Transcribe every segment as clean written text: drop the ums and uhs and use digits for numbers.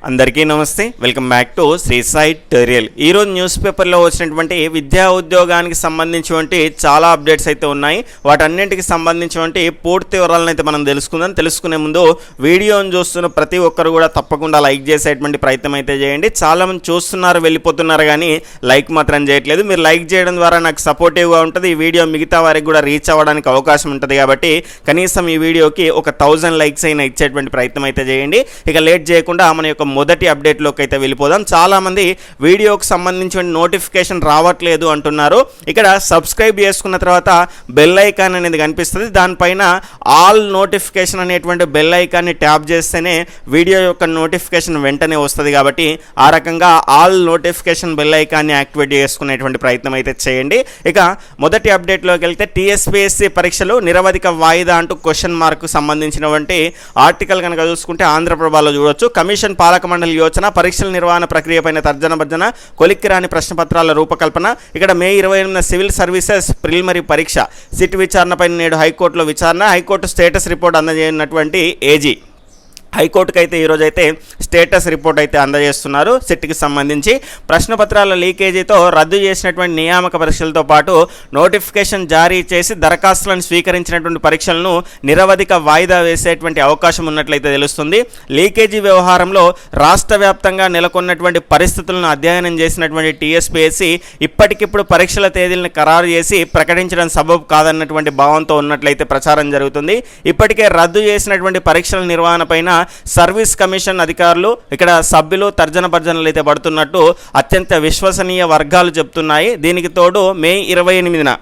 అందరికీ నమస్తే, welcome back to Shri Sai tutorial. ఈరోజు న్యూస్ పేపర్లో వచ్చినటువంటి విద్యా ఉద్యోగానికి సంబంధించినటువంటి చాలా అప్డేట్స్ అయితే ఉన్నాయి. వాటన్నింటికి సంబంధించినటువంటి పూర్తి వివరాలను అయితే మనం తెలుసుకునే ముందు వీడియోని చూస్తున్న ప్రతి ఒక్కరు కూడా తప్పకుండా లైక్ చేసేటువంటి ప్రయత్నం అయితే చేయండి. చాలామంది చూస్తున్నారు, వెళ్ళిపోతున్నారు, కానీ లైక్ మాత్రం చేయట్లేదు. మీరు లైక్ చేయడం ద్వారా నాకు సపోర్టివ్గా ఉంటుంది. ఈ వీడియో మిగతా వారికి కూడా రీచ్ అవ్వడానికి అవకాశం ఉంటుంది. కాబట్టి కనీసం ఈ వీడియోకి ఒక 1000 లైక్స్ అయినా ఇచ్చేటువంటి ప్రయత్నం అయితే చేయండి. ఇక లేట్ చేయకుండా మన యొక్క మొదటి అప్డేట్లోకి అయితే వెళ్ళిపోదాం. చాలామంది వీడియోకి సంబంధించిన నోటిఫికేషన్ రావట్లేదు అంటున్నారు. ఇక్కడ సబ్స్క్రైబ్ చేసుకున్న తర్వాత బెల్ ఐకాన్ అనేది కనిపిస్తుంది. దానిపైన ఆల్ నోటిఫికేషన్ అనేటువంటి బెల్ ఐకాన్ని ట్యాప్ చేస్తేనే వీడియో యొక్క నోటిఫికేషన్ వెంటనే వస్తుంది. కాబట్టి ఆ రకంగా ఆల్ నోటిఫికేషన్ బెల్ ఐకాన్ని యాక్టివేట్ చేసుకునేటువంటి ప్రయత్నం అయితే చేయండి. ఇక మొదటి అప్డేట్లోకి వెళ్తే టీఎస్పీఎస్సీ పరీక్షలు నిరవధిక వాయిదా అంటూ క్వశ్చన్ మార్క్ సంబంధించినటువంటి ఆర్టికల్ కనుక చూసుకుంటే ఆంధ్రప్రభలో చూడొచ్చు. కమిషన్ పాలక మండలి యోచన, పరీక్షల నిర్వహణ ప్రక్రియపైన తర్జన భర్జన, కొలిక్కి రాని ప్రశ్నపత్రాల రూపకల్పన. ఇక్కడ మే 28న సివిల్ సర్వీసెస్ ప్రిలిమినరీ పరీక్ష సిట్ విచారణపై నేడు హైకోర్టులో విచారణ. హైకోర్టు స్టేటస్ రిపోర్ట్ అందజేయనటువంటి ఏజీ హైకోర్టుకు అయితే ఈరోజు అయితే స్టేటస్ రిపోర్ట్ అయితే అందజేస్తున్నారు. సిట్కి సంబంధించి ప్రశ్నపత్రాల లీకేజీతో రద్దు చేసినటువంటి నియామక పరీక్షలతో పాటు నోటిఫికేషన్ జారీ చేసి దరఖాస్తులను స్వీకరించినటువంటి పరీక్షలను నిరవధిక వాయిదా వేసేటువంటి అవకాశం ఉన్నట్లయితే తెలుస్తుంది. లీకేజీ వ్యవహారంలో రాష్ట్ర వ్యాప్తంగా నెలకొన్నటువంటి పరిస్థితులను అధ్యయనం చేసినటువంటి టీఎస్పీఎస్సీ ఇప్పటికిప్పుడు పరీక్షల తేదీలను ఖరారు చేసి ప్రకటించడం సబబు కాదన్నటువంటి భావంతో ఉన్నట్లయితే ప్రచారం జరుగుతుంది. ఇప్పటికే రద్దు చేసినటువంటి పరీక్షల నిర్వహణ పైన సర్వీస్ కమిషన్ అధికారులు ఇక్కడ సభ్యులు తర్జన భర్జనలు అయితే పడుతున్నట్టు అత్యంత విశ్వసనీయ వర్గాలు చెప్తున్నాయి. దీనికి తోడు మే 28న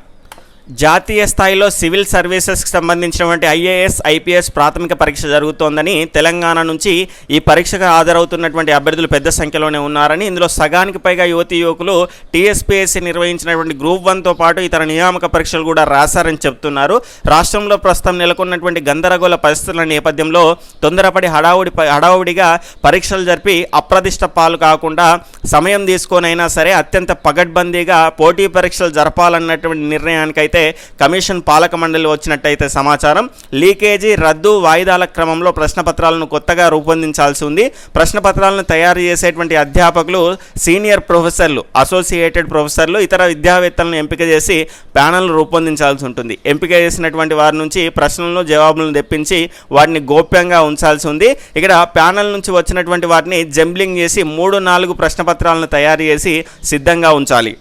జాతీయ స్థాయిలో సివిల్ సర్వీసెస్కి సంబంధించినటువంటి ఐఏఎస్ ఐపీఎస్ ప్రాథమిక పరీక్ష జరుగుతోందని, తెలంగాణ నుంచి ఈ పరీక్షకు హాజరవుతున్నటువంటి అభ్యర్థులు పెద్ద సంఖ్యలోనే ఉన్నారని, ఇందులో సగానికి పైగా యువతీ యువకులు టీఎస్పీఎస్సీ నిర్వహించినటువంటి గ్రూప్ 1తో పాటు ఇతర నియామక పరీక్షలు కూడా రాశారని చెప్తున్నారు. రాష్ట్రంలో ప్రస్తుతం నెలకొన్నటువంటి గందరగోళ పరిస్థితుల నేపథ్యంలో తొందరపడి హడావుడిగా పరీక్షలు జరిపి అప్రదిష్ట పాలు కాకుండా సమయం తీసుకొనైనా సరే అత్యంత పగడ్బందీగా పోటీ పరీక్షలు జరపాలన్నటువంటి నిర్ణయానికైతే కమిషన్ పాలక మండలి వచ్చినట్టయితే సమాచారం. లీకేజీ, రద్దు, వాయిదాల క్రమంలో ప్రశ్నపత్రాలను కొత్తగా రూపొందించాల్సి ఉంది. ప్రశ్నపత్రాలను తయారు చేసేటువంటి అధ్యాపకులు, సీనియర్ ప్రొఫెసర్లు, అసోసియేటెడ్ ప్రొఫెసర్లు, ఇతర విద్యావేత్తలను ఎంపిక చేసి ప్యానెల్ను రూపొందించాల్సి ఉంటుంది. ఎంపిక చేసినటువంటి వారి నుంచి ప్రశ్నలను జవాబులను తెప్పించి వాటిని గోప్యంగా ఉంచాల్సి ఉంది. ఇక్కడ ప్యానెల్ నుంచి వచ్చినటువంటి వాటిని జంబ్లింగ్ చేసి 3-4 ప్రశ్నపత్రాలను తయారు చేసి సిద్ధంగా ఉంచాలి.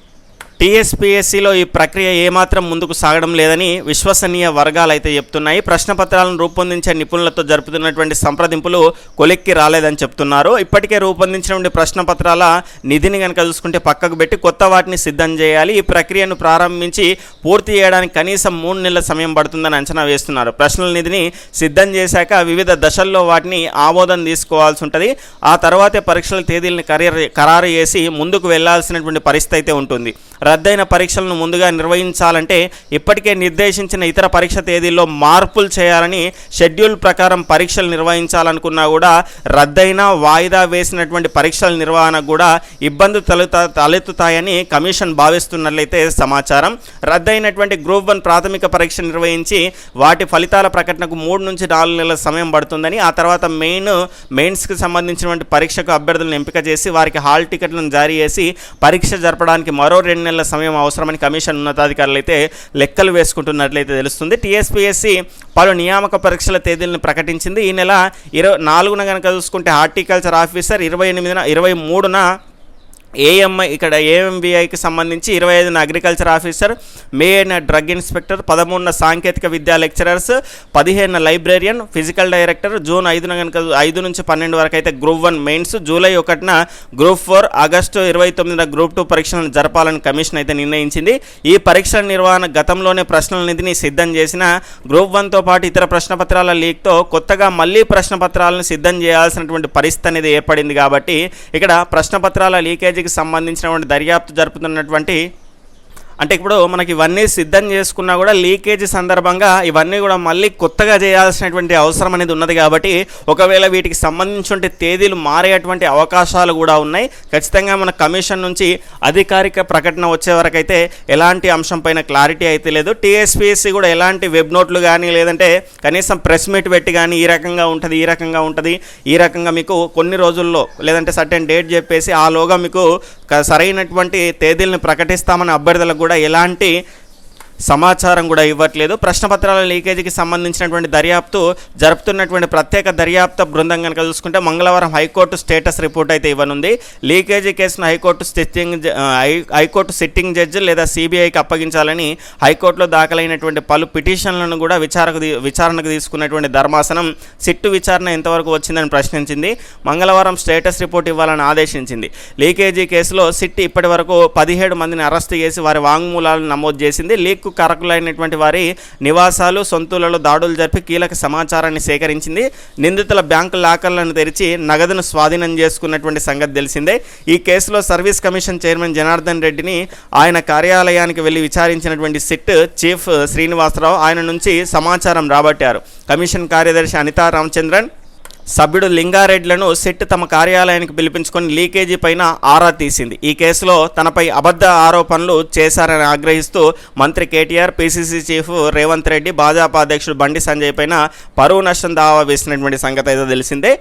టీఎస్పీఎస్సీలో ఈ ప్రక్రియ ఏమాత్రం ముందుకు సాగడం లేదని విశ్వసనీయ వర్గాలు అయితే చెప్తున్నాయి. ప్రశ్నపత్రాలను రూపొందించే నిపుణులతో జరుపుతున్నటువంటి సంప్రదింపులు కొలిక్కి రాలేదని చెప్తున్నారు. ఇప్పటికే రూపొందించినటువంటి ప్రశ్నపత్రాల నిధిని కనుక చూసుకుంటే పక్కకు పెట్టి కొత్త వాటిని సిద్ధం చేయాలి. ఈ ప్రక్రియను ప్రారంభించి పూర్తి చేయడానికి కనీసం 3 నెలల సమయం పడుతుందని అంచనా వేస్తున్నారు. ప్రశ్నల నిధిని సిద్ధం చేశాక వివిధ దశల్లో వాటిని ఆమోదం తీసుకోవాల్సి ఉంటుంది. ఆ తర్వాతే పరీక్షల తేదీలను ఖరారు చేసి ముందుకు వెళ్లాల్సినటువంటి పరిస్థితి అయితే ఉంటుంది. రద్దయిన పరీక్షలను ముందుగా నిర్వహించాలంటే ఇప్పటికే నిర్దేశించిన ఇతర పరీక్ష తేదీల్లో మార్పులు చేయాలని, షెడ్యూల్ ప్రకారం పరీక్షలు నిర్వహించాలనుకున్నా కూడా రద్దయిన వాయిదా వేసినటువంటి పరీక్షల నిర్వహణకు కూడా ఇబ్బందులు తలెత్తుతాయని కమిషన్ భావిస్తున్నట్లయితే సమాచారం. రద్దయినటువంటి గ్రూప్ 1 ప్రాథమిక పరీక్ష నిర్వహించి వాటి ఫలితాల ప్రకటనకు 3 నుంచి 4 నెలల సమయం పడుతుందని, ఆ తర్వాత మెయిన్స్కి సంబంధించినటువంటి పరీక్షకు అభ్యర్థులను ఎంపిక చేసి వారికి హాల్ టికెట్లను జారీ చేసి పరీక్ష జరపడానికి మరో 2 నెలల సమయం అవసరమని కమిషన్ ఉన్నతాధికారులు అయితే లెక్కలు వేసుకుంటున్నట్లయితే తెలుస్తుంది. టీఎస్పీఎస్సీ పలు నియామక పరీక్షల తేదీలను ప్రకటించింది. ఈ నెల 24న కనుక చూసుకుంటే హార్టికల్చర్ ఆఫీసర్, 23న ఏఎంఐ ఇక్కడ ఏఎంబీఐకి సంబంధించి, 25న అగ్రికల్చర్ ఆఫీసర్, మేన డ్రగ్ ఇన్స్పెక్టర్, 13న సాంకేతిక విద్యా లెక్చరర్స్, 15న లైబ్రేరియన్, ఫిజికల్ డైరెక్టర్, జూన్ 5న కనుక 5 నుంచి 12 వరకు అయితే గ్రూప్ 1 మెయిన్స్, జూలై 1న గ్రూప్ 4, ఆగస్టు 29న గ్రూప్ 2 పరీక్షలను జరపాలని కమిషన్ అయితే నిర్ణయించింది. ఈ పరీక్షల నిర్వహణ గతంలోనే ప్రశ్నల నిధిని సిద్ధం చేసిన గ్రూప్ 1తో పాటు ఇతర ప్రశ్నపత్రాల లీక్తో కొత్తగా మళ్ళీ ప్రశ్నపత్రాలను సిద్ధం చేయాల్సినటువంటి పరిస్థితి అనేది ఏర్పడింది. కాబట్టి ఇక్కడ ప్రశ్నపత్రాల లీకేజీ సంబంధించినటువంటి దర్యాప్తు జరుపుతున్నటువంటి అంటే ఇప్పుడు మనకి ఇవన్నీ సిద్ధం చేసుకున్నా కూడా లీకేజ్ సందర్భంగా ఇవన్నీ కూడా మళ్ళీ కొత్తగా చేయాల్సినటువంటి అవసరం అనేది ఉన్నది కాబట్టి ఒకవేళ వీటికి సంబంధించిన తేదీలు మారేటువంటి అవకాశాలు కూడా ఉన్నాయి. ఖచ్చితంగా మన కమిషన్ నుంచి అధికారిక ప్రకటన వచ్చే వరకు అయితే ఎలాంటి అంశం పైన క్లారిటీ అయితే లేదు. టీఎస్పీఎస్సీ కూడా ఎలాంటి వెబ్ నోట్లు కానీ లేదంటే కనీసం ప్రెస్ మీట్ పెట్టి కానీ ఈ రకంగా ఉంటుంది ఈ రకంగా మీకు కొన్ని రోజుల్లో లేదంటే సర్టెన్ డేట్ చెప్పేసి ఆలోగా మీకు సరైనటువంటి తేదీలను ప్రకటిస్తామని అభ్యర్థులకు కూడా ఎలాంటి సమాచారం కూడా ఇవ్వట్లేదు. ప్రశ్నపత్రాల లీకేజీకి సంబంధించినటువంటి దర్యాప్తు జరుపుతున్నటువంటి ప్రత్యేక దర్యాప్తు బృందం కనుక చూసుకుంటే మంగళవారం హైకోర్టు స్టేటస్ రిపోర్ట్ అయితే ఇవ్వనుంది. లీకేజీ కేసును హైకోర్టు సిట్టింగ్ జడ్జి లేదా సిబిఐకి అప్పగించాలని హైకోర్టులో దాఖలైనటువంటి పలు పిటిషన్లను కూడా విచారణకు తీసుకున్నటువంటి ధర్మాసనం సిట్టు విచారణ ఎంతవరకు వచ్చిందని ప్రశ్నించింది. మంగళవారం స్టేటస్ రిపోర్ట్ ఇవ్వాలని ఆదేశించింది. లీకేజీ కేసులో సిట్ ఇప్పటి వరకు 17 మందిని అరెస్టు చేసి వారి వాంగ్మూలాలను నమోదు చేసింది. లీక్ కారకులైనటువంటి వారి నివాసాలు సొంతూళ్లలో దాడులు జరిపి కీలక సమాచారాన్ని సేకరించింది. నిందితుల బ్యాంకు లాకర్లను తెరిచి నగదును స్వాధీనం చేసుకున్నటువంటి సంగతి తెలిసిందే. ఈ కేసులో సర్వీస్ కమిషన్ చైర్మన్ జనార్దన్ రెడ్డిని ఆయన కార్యాలయానికి వెళ్లి విచారించినటువంటి సిట్ చీఫ్ శ్రీనివాసరావు ఆయన నుంచి సమాచారం రాబట్టారు. కమిషన్ కార్యదర్శి అనితా రామచంద్రన్ సభ్యుడు లింగారెడ్లను సిట్ తమ కార్యాలయానికి పిలిపించుకొని లీకేజీ పైన ఆరా తీసింది. ఈ కేసులో తనపై అబద్ధ ఆరోపణలు చేశారని ఆగ్రహిస్తూ మంత్రి కేటీఆర్, పిసిసి చీఫ్ రేవంత్ రెడ్డి, భాజపా అధ్యక్షుడు బండి సంజయ్ పైన పరువు నష్టం దావా వేసినటువంటి సంగతి అయితే తెలిసిందే.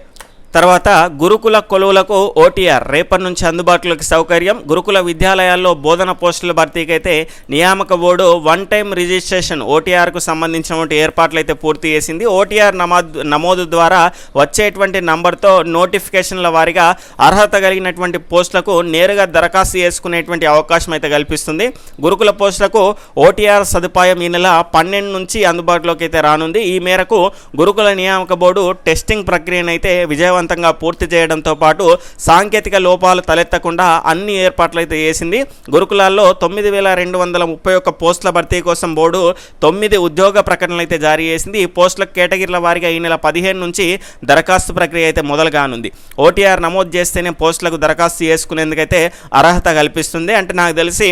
తర్వాత గురుకుల కొలువులకు ఓటీఆర్ రేపటి నుంచి అందుబాటులోకి సౌకర్యం. గురుకుల విద్యాలయాల్లో బోధన పోస్టుల భర్తీకి అయితే నియామక బోర్డు వన్ టైం రిజిస్ట్రేషన్ ఓటీఆర్కు సంబంధించినటువంటి ఏర్పాట్లు అయితే పూర్తి చేసింది. ఓటీఆర్ నమోదు ద్వారా వచ్చేటువంటి నంబర్తో నోటిఫికేషన్ల వారీగా అర్హత కలిగినటువంటి పోస్టులకు నేరుగా దరఖాస్తు చేసుకునేటువంటి అవకాశం అయితే కల్పిస్తుంది. గురుకుల పోస్టులకు ఓటీఆర్ సదుపాయం ఈ నెల 12 నుంచి అందుబాటులోకి అయితే రానుంది. ఈ మేరకు గురుకుల నియామక బోర్డు టెస్టింగ్ ప్రక్రియను అయితే విజయవంతంగా పూర్తి చేయడంతో పాటు సాంకేతిక లోపాలు తలెత్తకుండా అన్ని ఏర్పాట్లు అయితే చేసింది. గురుకులాల్లో 9,231 పోస్టుల భర్తీ కోసం బోర్డు 9 ఉద్యోగ ప్రకటనలు అయితే జారీ చేసింది. ఈ పోస్టుల కేటగిరీల వారీగా ఈ నెల 15 నుంచి దరఖాస్తు ప్రక్రియ అయితే మొదలు కానుంది. ఓటీఆర్ నమోదు చేస్తేనే పోస్టులకు దరఖాస్తు చేసుకునేందుకైతే అర్హత కల్పిస్తుంది. అంటే నాకు తెలిసి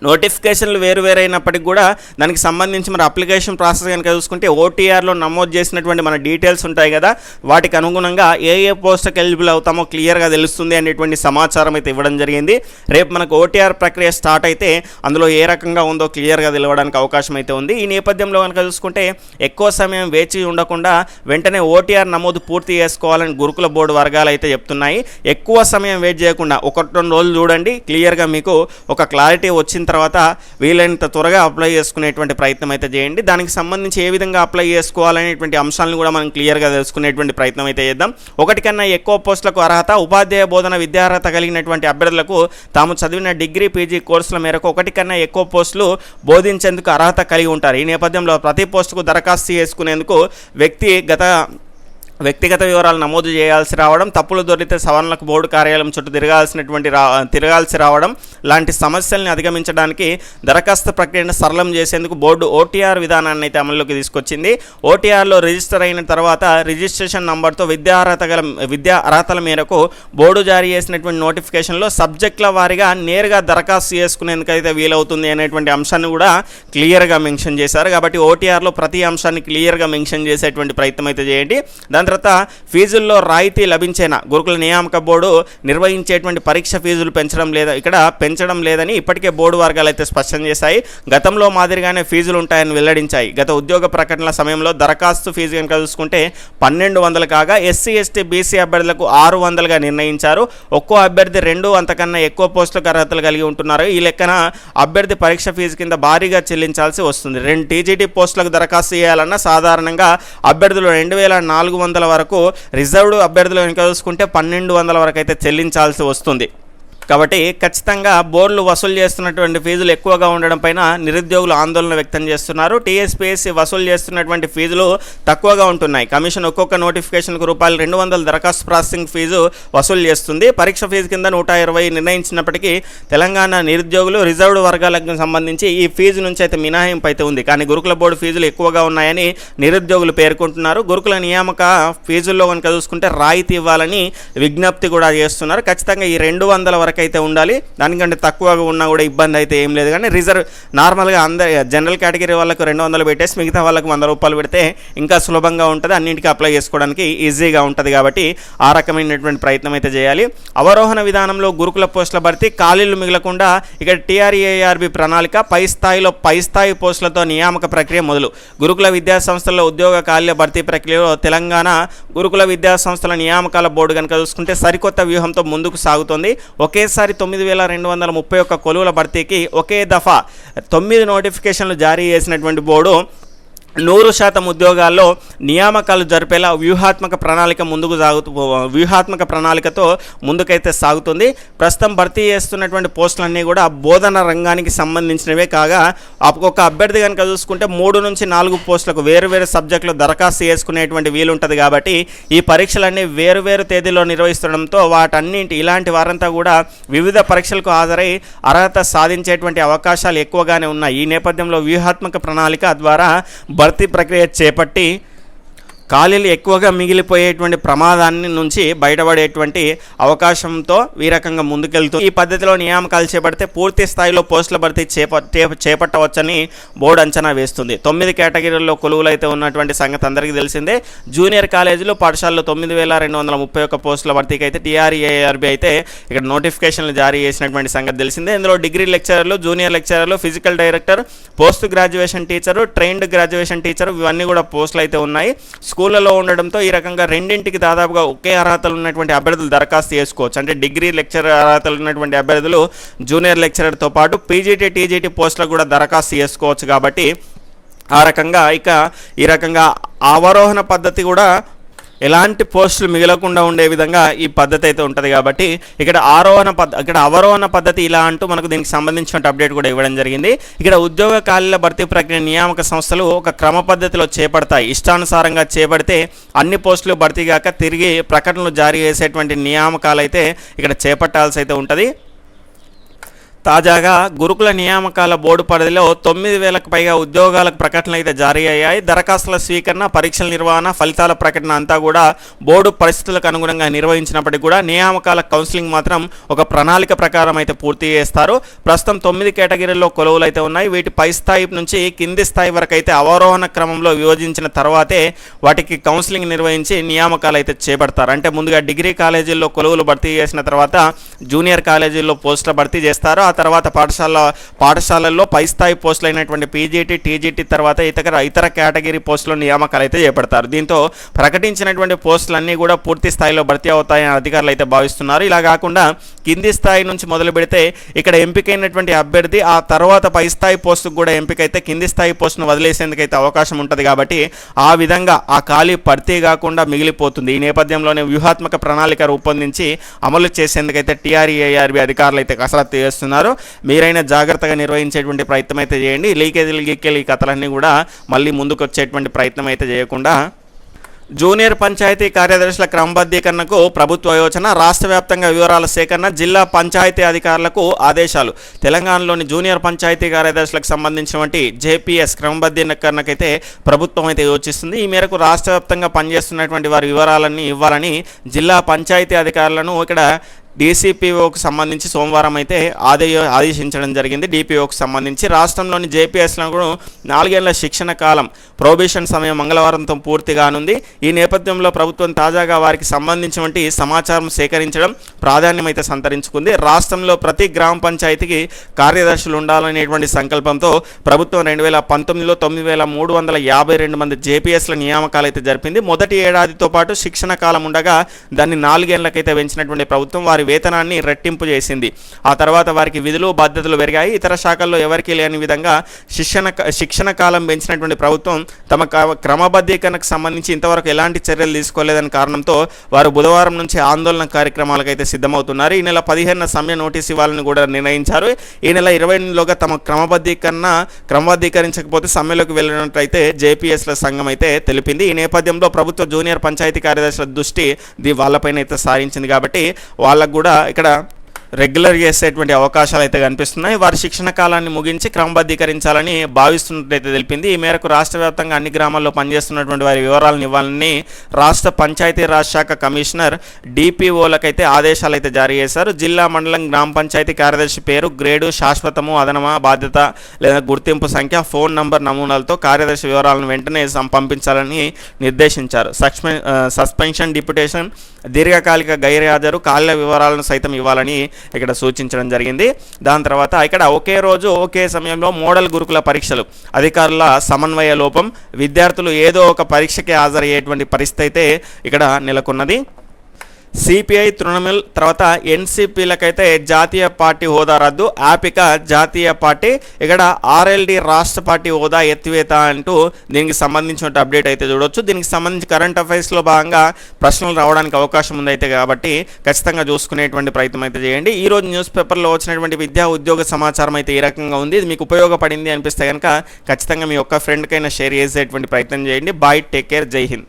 నోటిఫికేషన్లు వేరైనప్పటికీ కూడా దానికి సంబంధించి మన అప్లికేషన్ ప్రాసెస్ కనుక చూసుకుంటే ఓటీఆర్లో నమోదు చేసినటువంటి మన డీటెయిల్స్ ఉంటాయి కదా, వాటికి అనుగుణంగా ఏ పోస్ట్కి ఎలిజిబుల్ అవుతామో క్లియర్గా తెలుస్తుంది అనేటువంటి సమాచారం అయితే ఇవ్వడం జరిగింది. రేపు మనకు ఓటీఆర్ ప్రక్రియ స్టార్ట్ అయితే అందులో ఏ రకంగా ఉందో క్లియర్గా తెలియడానికి అవకాశం అయితే ఉంది. ఈ నేపథ్యంలో కనుక చూసుకుంటే ఎక్కువ సమయం వేచి ఉండకుండా వెంటనే ఓటీఆర్ నమోదు పూర్తి చేసుకోవాలని గురుకుల బోర్డు వర్గాలు అయితే చెప్తున్నాయి. ఎక్కువ సమయం వెయిట్ చేయకుండా 1-2 రోజులు చూడండి, క్లియర్గా మీకు ఒక క్లారిటీ వచ్చిన తర్వాత వీలైనంత త్వరగా అప్లై చేసుకునేటువంటి ప్రయత్నం అయితే చేయండి. దానికి సంబంధించి ఏ విధంగా అప్లై చేసుకోవాలనేటువంటి అంశాలను కూడా మనం క్లియర్గా తెలుసుకునేటువంటి ప్రయత్నం అయితే చేద్దాం. 1 కన్నా ఎక్కువ పోస్టులకు అర్హత. ఉపాధ్యాయ బోధన విద్యార్హత కలిగినటువంటి అభ్యర్థులకు తాము చదివిన డిగ్రీ, పీజీ కోర్సుల మేరకు 1 కన్నా ఎక్కువ పోస్టులు బోధించేందుకు అర్హత కలిగి ఉంటారు. ఈ నేపథ్యంలో ప్రతి పోస్టుకు దరఖాస్తు చేసుకునేందుకు వ్యక్తిగత వివరాలు నమోదు చేయాల్సి రావడం, తప్పులు దొరికితే సవరణలకు బోర్డు కార్యాలయం చుట్టూ తిరగాల్సి రావడం లాంటి సమస్యల్ని అధిగమించడానికి దరఖాస్తు ప్రక్రియను సరళం చేసేందుకు బోర్డు ఓటీఆర్ విధానాన్ని అయితే అమల్లోకి తీసుకొచ్చింది. ఓటీఆర్లో రిజిస్టర్ అయిన తర్వాత రిజిస్ట్రేషన్ నంబర్తో విద్యా అర్హతల మేరకు బోర్డు జారీ చేసినటువంటి నోటిఫికేషన్లో సబ్జెక్టుల వారీగా నేరుగా దరఖాస్తు చేసుకునేందుకు అయితే వీలవుతుంది అనేటువంటి అంశాన్ని కూడా క్లియర్గా మెన్షన్ చేశారు. కాబట్టి ఓటీఆర్లో ప్రతి అంశాన్ని క్లియర్గా మెన్షన్ చేసేటువంటి ప్రయత్నం అయితే చేయండి. దాని తర్వాత ఫీజుల్లో రాయితీ లభించేనా? గురుకుల నియామక బోర్డు నిర్వహించేటువంటి పరీక్ష ఫీజులు పెంచడం లేదని ఇప్పటికే బోర్డు వర్గాలు అయితే స్పష్టం చేశాయి. గతంలో మాదిరిగానే ఫీజులు ఉంటాయని వెల్లడించాయి. గత ఉద్యోగ ప్రకటనల సమయంలో దరఖాస్తు ఫీజు కనుక చూసుకుంటే 1,200 కాగా ఎస్సీ, ఎస్టీ, బీసీ అభ్యర్థులకు 600గా నిర్ణయించారు. ఒక్కో అభ్యర్థి 2 అంతకన్నా ఎక్కువ పోస్టులకు అర్హతలు కలిగి ఉంటున్నారు. ఈ లెక్కన అభ్యర్థి పరీక్ష ఫీజు కింద భారీగా చెల్లించాల్సి వస్తుంది. 2 టీజీటీ పోస్టులకు దరఖాస్తు చేయాలన్నా సాధారణంగా అభ్యర్థులు 2,400 వరకు, రిజర్వ్డ్ అభ్యర్థులు కనుక చూసుకుంటే 1,200 వరకు అయితే చెల్లించాల్సి వస్తుంది. కాబట్టి ఖచ్చితంగా బోర్డులు వసూలు చేస్తున్నటువంటి ఫీజులు ఎక్కువగా ఉండడం పైన నిరుద్యోగులు ఆందోళన వ్యక్తం చేస్తున్నారు. టీఎస్పీఎస్సీ వసూలు చేస్తున్నటువంటి ఫీజులు తక్కువగా ఉంటున్నాయి. కమిషన్ ఒక్కొక్క నోటిఫికేషన్కు ₹200 దరఖాస్తు ప్రాసెసింగ్ ఫీజు వసూలు చేస్తుంది. పరీక్ష ఫీజు కింద 120 నిర్ణయించినప్పటికీ తెలంగాణ నిరుద్యోగులు రిజర్వ్డ్ వర్గాలకు సంబంధించి ఈ ఫీజు నుంచి అయితే మినహాయింపు అయితే ఉంది. కానీ గురుకుల బోర్డు ఫీజులు ఎక్కువగా ఉన్నాయని నిరుద్యోగులు పేర్కొంటున్నారు. గురుకుల నియామక ఫీజుల్లో కనుక చూసుకుంటే రాయితీ ఇవ్వాలని విజ్ఞప్తి కూడా చేస్తున్నారు. ఖచ్చితంగా ఈ 200 వరకు వరకు అయితే ఉండాలి. దానికంటే తక్కువగా ఉన్నా కూడా ఇబ్బంది అయితే ఏం లేదు. కానీ రిజర్వ్ నార్మల్గా అందరి జనరల్ కేటగిరీ వాళ్ళకు 200 పెట్టేసి మిగతా వాళ్ళకు 100 రూపాయలు పెడితే ఇంకా సులభంగా ఉంటుంది, అన్నింటికి అప్లై చేసుకోవడానికి ఈజీగా ఉంటుంది. కాబట్టి ఆ రకమైనటువంటి ప్రయత్నం అయితే చేయాలి. అవరోహణ విధానంలో గురుకుల పోస్టుల భర్తీ ఖాళీలు మిగలకుండా ఇక్కడ టీఆర్ఏఆర్బీ ప్రణాళిక పై స్థాయి పోస్టులతో నియామక ప్రక్రియ మొదలు. గురుకుల విద్యా సంస్థల్లో ఉద్యోగ ఖాళీల భర్తీ ప్రక్రియలో తెలంగాణ గురుకుల విద్యా సంస్థల నియామకాల బోర్డు కనుక చూసుకుంటే సరికొత్త వ్యూహంతో ముందుకు సాగుతోంది. ఒకేసారి 9,231 కొలువుల భర్తీకి ఒకే దఫా 9 నోటిఫికేషన్లు జారీ చేసినటువంటి బోర్డు 100% ఉద్యోగాల్లో నియామకాలు జరిపేలా వ్యూహాత్మక ప్రణాళికతో ముందుకైతే సాగుతుంది. ప్రస్తుతం భర్తీ చేస్తున్నటువంటి పోస్టులన్నీ కూడా బోధన రంగానికి సంబంధించినవే కాగా ఒక అభ్యర్థి కనుక చూసుకుంటే 3 నుంచి 4 పోస్టులకు వేరు సబ్జెక్టులు దరఖాస్తు చేసుకునేటువంటి వీలు ఉంటుంది. కాబట్టి ఈ పరీక్షలన్నీ వేరు తేదీలో నిర్వహిస్తుండడంతో ఇలాంటి వారంతా కూడా వివిధ పరీక్షలకు హాజరై అర్హత సాధించేటువంటి అవకాశాలు ఎక్కువగానే ఉన్నాయి. ఈ నేపథ్యంలో వ్యూహాత్మక ప్రణాళిక ద్వారా భర్తీ ప్రక్రియ చేపట్టి ఖాళీలు ఎక్కువగా మిగిలిపోయేటువంటి ప్రమాదాన్ని నుంచి బయటపడేటువంటి అవకాశంతో ఈ రకంగా ముందుకెళ్తూ ఈ పద్ధతిలో నియామకాలు చేపడితే పూర్తి స్థాయిలో పోస్టుల భర్తీ చేపట్టవచ్చని బోర్డు అంచనా వేస్తుంది. 9 కేటగిరీల్లో కొలువులు అయితే ఉన్నటువంటి సంగతి అందరికీ తెలిసిందే. జూనియర్ కాలేజీలు పాఠశాలలో 9,231 పోస్టుల భర్తీకి అయితే టీఆర్ఏఆర్బీ అయితే ఇక్కడ నోటిఫికేషన్లు జారీ చేసినటువంటి సంగతి తెలిసిందే. ఇందులో డిగ్రీ లెక్చరర్లు, జూనియర్ లెక్చరర్లు, physical director, post graduation teacher, trained graduation teacher ఇవన్నీ కూడా పోస్టులు అయితే ఉన్నాయి. స్కూళ్ళలో ఉండడంతో ఈ రకంగా రెండింటికి దాదాపుగా ఒకే అర్హతలు ఉన్నటువంటి అభ్యర్థులు దరఖాస్తు చేసుకోవచ్చు. అంటే డిగ్రీ లెక్చరర్ అర్హతలు ఉన్నటువంటి అభ్యర్థులు జూనియర్ లెక్చరర్తో పాటు పీజీటీ, టీజీటీ పోస్టులకు కూడా దరఖాస్తు చేసుకోవచ్చు. కాబట్టి ఆ రకంగా ఈ రకంగా అవరోహణ పద్ధతి కూడా ఎలాంటి పోస్టులు మిగలకుండా ఉండే విధంగా ఈ పద్ధతి అయితే ఉంటుంది. కాబట్టి ఇక్కడ అవరోహణ పద్ధతి ఇలా అంటూ మనకు దీనికి సంబంధించిన అప్డేట్ కూడా ఇవ్వడం జరిగింది. ఇక్కడ ఉద్యోగ ఖాళీల భర్తీ ప్రక్రియ నియామక సంస్థలు ఒక క్రమ పద్ధతిలో చేపడతాయి. ఇష్టానుసారంగా చేపడితే అన్ని పోస్టులు భర్తీ కాక తిరిగి ప్రకటనలు జారీ చేసేటువంటి నియామకాలు అయితే ఇక్కడ చేపట్టాల్సి అయితే ఉంటుంది. తాజాగా గురుకుల నియామకాల బోర్డు పరిధిలో 9,000కు పైగా ఉద్యోగాలకు ప్రకటనలు అయితే జారీ అయ్యాయి. దరఖాస్తుల స్వీకరణ, పరీక్షల నిర్వహణ, ఫలితాల ప్రకటన అంతా కూడా బోర్డు పరిస్థితులకు అనుగుణంగా నిర్వహించినప్పటికీ కూడా నియామకాల కౌన్సిలింగ్ మాత్రం ఒక ప్రణాళిక ప్రకారం అయితే పూర్తి చేస్తారు. ప్రస్తుతం 9 కేటగిరీల్లో కొలువులు అయితే ఉన్నాయి. వీటి పై స్థాయి నుంచి కింది స్థాయి వరకు అయితే అవరోహణ క్రమంలో విభజించిన తర్వాతే వాటికి కౌన్సిలింగ్ నిర్వహించి నియామకాలు అయితే చేపడతారు. అంటే ముందుగా డిగ్రీ కాలేజీల్లో కొలువులు భర్తీ చేసిన తర్వాత జూనియర్ కాలేజీల్లో పోస్టుల భర్తీ చేస్తారు. ఆ తర్వాత పాఠశాలల్లో పై స్థాయి పోస్టులు అయినటువంటి పీజీటీ, టీజీటీ తర్వాత ఇతర కేటగిరీ పోస్టుల నియామకాలు అయితే చేపడతారు. దీంతో ప్రకటించినటువంటి పోస్టులన్నీ కూడా పూర్తి స్థాయిలో భర్తీ అవుతాయని అధికారులు అయితే భావిస్తున్నారు. ఇలా కాకుండా కింది స్థాయి నుంచి మొదలు పెడితే ఇక్కడ ఎంపికైనటువంటి అభ్యర్థి ఆ తర్వాత పై స్థాయి పోస్టుకు కూడా ఎంపికైతే కింది స్థాయి పోస్టును వదిలేసేందుకైతే అవకాశం ఉంటుంది. కాబట్టి ఆ విధంగా ఆ ఖాళీ భర్తీ కాకుండా మిగిలిపోతుంది. ఈ నేపథ్యంలోనే వ్యూహాత్మక ప్రణాళిక రూపొందించి అమలు చేసేందుకైతే టీఆర్ఏఆర్బీ అధికారులు అయితే కసరత్తు చేస్తున్నారు. మీరైనా జాగ్రత్తగా నిర్వహించేటువంటి ప్రయత్నం అయితే చేయండి. లీకేజీలు ఈ కథలన్నీ కూడా మళ్ళీ ముందుకు వచ్చేటువంటి ప్రయత్నం అయితే చేయకుండా జూనియర్ పంచాయతీ కార్యదర్శుల క్రమబద్ధీకరణకు ప్రభుత్వ యోచన, రాష్ట్ర వ్యాప్తంగా వివరాల సేకరణ, జిల్లా పంచాయతీ అధికారులకు ఆదేశాలు. తెలంగాణలోని జూనియర్ పంచాయతీ కార్యదర్శులకు సంబంధించినటువంటి జేపీఎస్ క్రమబద్ధీకరణకైతే ప్రభుత్వం అయితే యోచిస్తుంది. ఈ మేరకు రాష్ట్ర వ్యాప్తంగా పనిచేస్తున్నటువంటి వారి వివరాలన్నీ ఇవ్వాలని జిల్లా పంచాయతీ అధికారులను ఇక్కడ డీసీపీఓకు సంబంధించి సోమవారం అయితే ఆదేశించడం జరిగింది. డిపిఓకు సంబంధించి రాష్ట్రంలోని జేపీఎస్లకు 4 ఏళ్ల శిక్షణ కాలం ప్రొబేషన్ సమయం మంగళవారంతో పూర్తి కానుంది. ఈ నేపథ్యంలో ప్రభుత్వం తాజాగా వారికి సంబంధించినటువంటి సమాచారం సేకరించడం ప్రాధాన్యమైతే సంతరించుకుంది. రాష్ట్రంలో ప్రతి గ్రామ పంచాయతీకి కార్యదర్శులు ఉండాలనేటువంటి సంకల్పంతో ప్రభుత్వం 2019లో 9,352 మంది జేపీఎస్ల నియామకాలు అయితే జరిపింది. మొదటి ఏడాదితో పాటు శిక్షణ కాలం ఉండగా దాన్ని 4 ఏళ్లకైతే పెంచినటువంటి ప్రభుత్వం వారి వేతనాన్ని రెట్టింపు చేసింది. ఆ తర్వాత వారికి విధులు బాధ్యతలు పెరిగాయి. ఇతర శాఖల్లో ఎవరికీ లేని విధంగా శిక్షణ కాలం పెంచినటువంటి ప్రభుత్వం తమ క్రమబద్ధీకరణకు సంబంధించి ఇంతవరకు ఎలాంటి చర్యలు తీసుకోలేదని కారణంతో వారు బుధవారం నుంచి ఆందోళన కార్యక్రమాలకు అయితే సిద్ధమవుతున్నారు. ఈ నెల 15న సమ్మె నోటీసు ఇవ్వాలని కూడా నిర్ణయించారు. ఈ నెల 28లోగా తమ క్రమబద్ధీకరించకపోతే సమ్మెలోకి వెళ్ళినట్లయితే జేపీఎస్ల సంఘం అయితే తెలిపింది. ఈ నేపథ్యంలో ప్రభుత్వ జూనియర్ పంచాయతీ కార్యదర్శుల దృష్టి వాళ్ళపైన అయితే సారించింది. కాబట్టి వాళ్ళకు కూడా ఇక్కడ రెగ్యులర్ చేసేటువంటి అవకాశాలు అయితే కనిపిస్తున్నాయి. వారి శిక్షణ కాలాన్ని ముగించి క్రమబద్ధీకరించాలని భావిస్తున్నట్లయితే తెలిపింది. ఈ మేరకు రాష్ట్ర వ్యాప్తంగా అన్ని గ్రామాల్లో పనిచేస్తున్నటువంటి వారి వివరాలను ఇవ్వాలని రాష్ట్ర పంచాయతీరాజ్ శాఖ కమిషనర్ డిపిఓలకైతే ఆదేశాలు అయితే జారీ చేశారు. జిల్లా, మండలం, గ్రామ పంచాయతీ కార్యదర్శి పేరు, గ్రేడు, శాశ్వతము, అదనమా, బాధ్యత లేదా గుర్తింపు సంఖ్య, ఫోన్ నంబర్ నమూనాలతో కార్యదర్శి వివరాలను వెంటనే పంపించాలని నిర్దేశించారు. సస్పెన్షన్, డిప్యుటేషన్, దీర్ఘకాలిక గైర్హాజరు, కాళ్ల వివరాలను సైతం ఇవ్వాలని ఇక్కడ సూచించడం జరిగింది. దాని తర్వాత ఇక్కడ ఒకే రోజు ఒకే సమయంలో మోడల్ గురుకుల పరీక్షలు, అధికారుల సమన్వయ లోపం, విద్యార్థులు ఏదో ఒక పరీక్షకి హాజరయ్యేటువంటి పరిస్థితి అయితే ఇక్కడ నెలకొన్నది. సిపిఐ, తృణమూల్ తర్వాత ఎన్సిపిలకైతే జాతీయ పార్టీ హోదా రద్దు, ఆపిక జాతీయ పార్టీ, ఇక్కడ ఆర్ఎల్డి రాష్ట్ర పార్టీ హోదా ఎత్తివేత అంటూ దీనికి సంబంధించిన అప్డేట్ అయితే చూడొచ్చు. దీనికి సంబంధించి కరెంట్ అఫైర్స్లో భాగంగా ప్రశ్నలు రావడానికి అవకాశం ఉంది అయితే కాబట్టి ఖచ్చితంగా చూసుకునేటువంటి ప్రయత్నం అయితే చేయండి. ఈరోజు న్యూస్ పేపర్లో వచ్చినటువంటి విద్యా ఉద్యోగ సమాచారం అయితే ఈ రకంగా ఉంది. ఇది మీకు ఉపయోగపడింది అనిపిస్తే కనుక ఖచ్చితంగా మీ ఒక్క ఫ్రెండ్కైనా షేర్ చేసేటువంటి ప్రయత్నం చేయండి. బాయ్, టేక్ కేర్, జై హింద్.